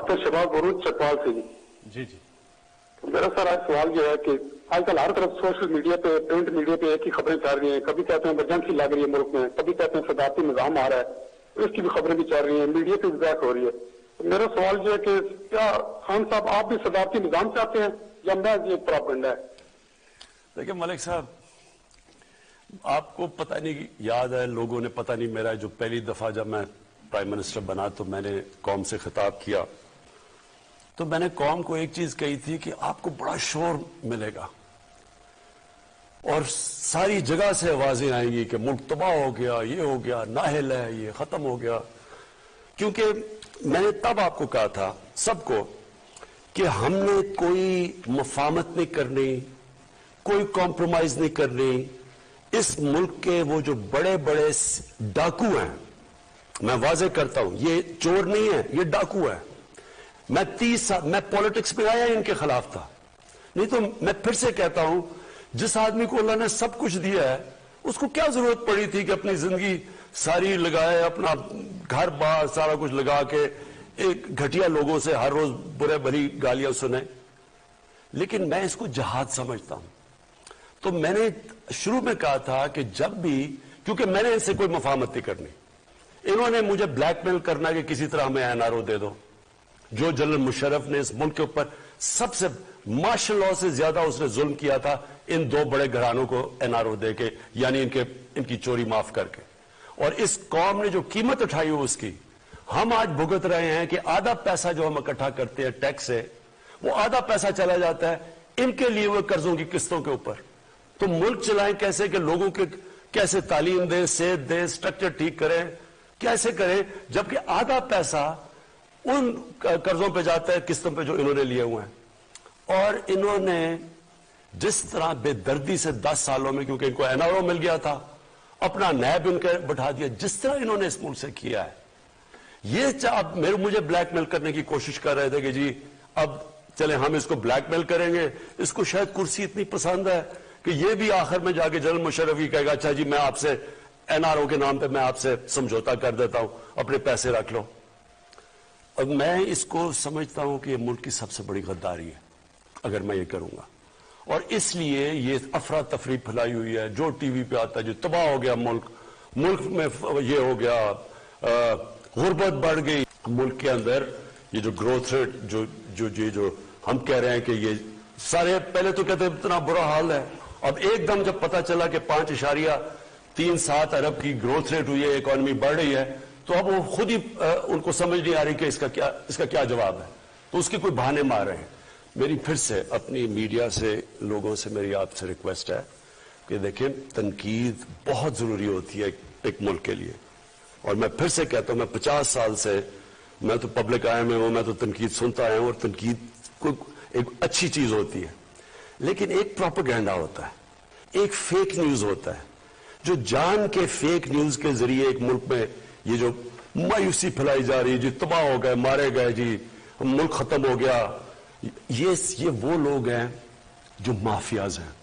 Doctor Shahbaz Bharuch Chakwal से जी। तो मेरा सर आज सवाल ये है कि आजकल हर तरफ सोशल मीडिया पे, प्रिंट मीडिया पे एक ही खबरें चल रही हैं। कभी कहते हैं इमरजेंसी लग रही है मुल्क में, कभी कहते हैं सदारती निजाम आ रहा है, तो इसकी भी खबरें भी चल रही हैं, मीडिया पे बैक हो रही है। तो मेरा सवाल ये है कि क्या खान साहब आप भी सदारती निजाम चाहते हैं या महज ये प्रोपेगेंडा है? देखिए मलिक साहब, आपको पता नहीं याद है, लोगों ने पता नहीं, मेरा जो पहली दफा जब मैं प्राइम मिनिस्टर बना तो मैंने कौम से खिताब किया, तो मैंने कौम को एक चीज कही थी कि आपको बड़ा शोर मिलेगा और सारी जगह से आवाजें आएंगी कि मुल्क तबाह हो गया, ये हो गया, नाहिल है, ये खत्म हो गया। क्योंकि मैंने तब आपको कहा था सबको कि हमने कोई मफामत नहीं करनी, कोई कॉम्प्रोमाइज नहीं करनी। इस मुल्क के वो जो बड़े बड़े डाकू हैं, मैं वाजे करता हूं, ये चोर नहीं है, ये डाकू है। मैं 30 साल मैं पॉलिटिक्स में आया इनके खिलाफ था, नहीं तो मैं फिर से कहता हूं, जिस आदमी को अल्लाह ने सब कुछ दिया है उसको क्या जरूरत पड़ी थी कि अपनी जिंदगी सारी लगाए, अपना घर बार सारा कुछ लगा के एक घटिया लोगों से हर रोज बुरे भली गालियां सुने। लेकिन मैं इसको जहाद समझता हूं। तो मैंने शुरू में कहा था कि जब भी, क्योंकि मैंने इनसे कोई मफामत नहीं करनी, इन्होंने मुझे ब्लैकमेल करना कि किसी तरह हमें एनआरओ दे दो। जो जनरल मुशर्रफ ने इस मुल्क के ऊपर सबसे मार्शल लॉ से ज्यादा उसने जुल्म किया था इन दो बड़े घरानों को एनआरओ दे के, यानी इनकी चोरी माफ करके, और इस कौम ने जो कीमत उठाई हो उसकी हम आज भुगत रहे हैं कि आधा पैसा जो हम इकट्ठा करते हैं टैक्स से, वो आधा पैसा चला जाता है इनके लिए हुए कर्जों की किस्तों के ऊपर। तो मुल्क चलाएं कैसे कि लोगों के कैसे तालीम दें, सेहत दें, स्ट्रक्चर ठीक करें, कैसे करें, जबकि आधा पैसा उन कर्जों पे जाता है, किस्तों पे जो इन्होंने लिए हुए हैं। और इन्होंने जिस तरह बेदर्दी से 10 सालों में, क्योंकि इनको एनआरओ मिल गया था, अपना नैब इनके बैठा दिया, जिस तरह इन्होंने इस मुल्क से किया है, ये मुझे ब्लैकमेल करने की कोशिश कर रहे थे कि जी अब चले हम इसको ब्लैकमेल करेंगे, इसको शायद कुर्सी इतनी पसंद है कि ये भी आखिर में जाके जनरल मुशर्रफ ही कहेगा अच्छा जी मैं आपसे एनआरओ के नाम पे मैं आपसे समझौता कर देता हूं, अपने पैसे रख लो। और मैं इसको समझता हूं कि ये मुल्क की सबसे बड़ी गद्दारी है अगर मैं ये करूंगा। और इसलिए ये अफरा तफरी फैलाई हुई है, जो टीवी पे आता है, जो तबाह हो गया मुल्क में ये हो गया, गुर्बत बढ़ गई मुल्क के अंदर, ये जो ग्रोथ रेट जो हम कह रहे हैं कि ये सारे पहले तो कहते इतना बुरा हाल है, अब एकदम जब पता चला कि 5.37 अरब की ग्रोथ रेट हुई है, इकोनॉमी बढ़ रही है, तो अब वो खुद ही उनको समझ नहीं आ रही कि इसका क्या जवाब है, तो उसके कोई बहाने मार रहे हैं। मेरी फिर से अपनी मीडिया से, लोगों से मेरी आपसे रिक्वेस्ट है कि देखें, तनकीद बहुत जरूरी होती है एक मुल्क के लिए। और मैं फिर से कहता हूं, मैं 50 साल से मैं तो पब्लिक आया में हूं, मैं तो तनकीद सुनता आया हूं, और तनकीद को एक अच्छी चीज होती है, लेकिन एक प्रोपेगेंडा होता है, एक फेक न्यूज होता है, जो जान के फेक न्यूज के जरिए एक मुल्क में ये जो मायूसी फैलाई जा रही है, जी तबाह हो गए, मारे गए, जी मुल्क खत्म हो गया, ये वो लोग हैं जो माफियाज हैं।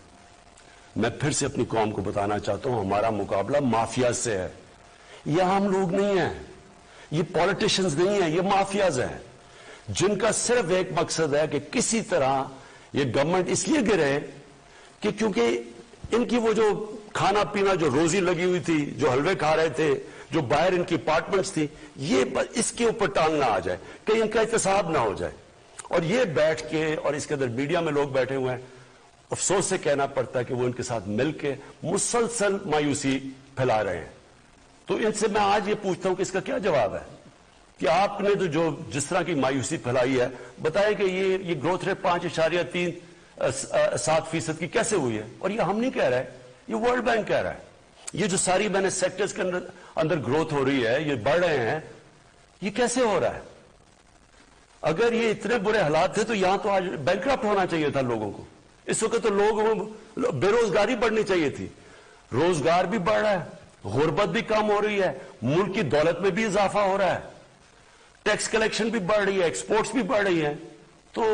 मैं फिर से अपनी कौम को बताना चाहता हूं, हमारा मुकाबला माफियाज से है, ये आम लोग नहीं हैं, ये पॉलिटिशियंस नहीं है, ये माफियाज हैं, जिनका सिर्फ एक मकसद है कि किसी तरह ये गवर्नमेंट इसलिए गिरे कि क्योंकि इनकी वो जो खाना पीना, जो रोजी लगी हुई थी, जो हलवे खा रहे थे, जो बाहर इनकी अपार्टमेंट्स थी, ये इसके ऊपर टांग ना आ जाए, कहीं इनका एहतसाब ना हो जाए। और ये बैठ के, और इसके अंदर मीडिया में लोग बैठे हुए हैं, अफसोस से कहना पड़ता है कि वो इनके साथ मिलकर मुसलसल मायूसी फैला रहे हैं। तो इनसे मैं आज ये पूछता हूं कि इसका क्या जवाब है कि आपने तो जो जिस तरह की मायूसी फैलाई है, बताया कि ये ग्रोथ रेट 5.37% की कैसे हुई है। और ये हम नहीं कह रहे, ये वर्ल्ड बैंक कह रहा है। ये जो सारी मैंने सेक्टर्स के अंदर ग्रोथ हो रही है, ये बढ़ रहे हैं, ये कैसे हो रहा है? अगर ये इतने बुरे हालात थे तो यहां तो आज बैंकक्रप्ट होना चाहिए था लोगों को। इस वक्त तो लोग बेरोजगारी बढ़नी चाहिए थी, रोजगार भी बढ़ रहा है, गुर्बत भी कम हो रही है, मुल्क की दौलत में भी इजाफा हो रहा है, टैक्स कलेक्शन भी बढ़ रही है, एक्सपोर्ट्स भी बढ़ रही है। तो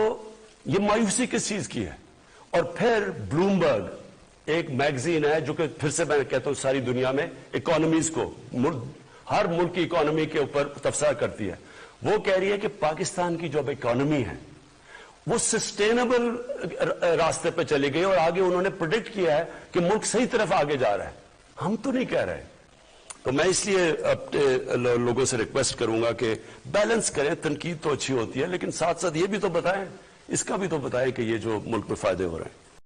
ये मायूसी किस चीज की है? और फिर ब्लूमबर्ग एक मैगजीन है जो कि फिर से मैं कहता हूं सारी दुनिया में इकोनॉमीज को, हर मुल्क की इकोनॉमी के ऊपर तबसरा करती है, وہ کہہ رہی ہے کہ پاکستان کی جو اب اکانومی ہے وہ سسٹینبل راستے پہ چلی گئی، اور آگے انہوں نے پریڈکٹ کیا ہے کہ ملک صحیح طرف آگے جا رہا ہے. ہم تو نہیں کہہ رہے. تو میں اس لیے اپنے لوگوں سے ریکویسٹ کروں گا کہ بیلنس کریں. تنقید تو اچھی ہوتی ہے لیکن ساتھ ساتھ یہ بھی تو بتائیں، اس کا بھی تو بتائیں کہ یہ جو ملک میں فائدے ہو رہے ہیں.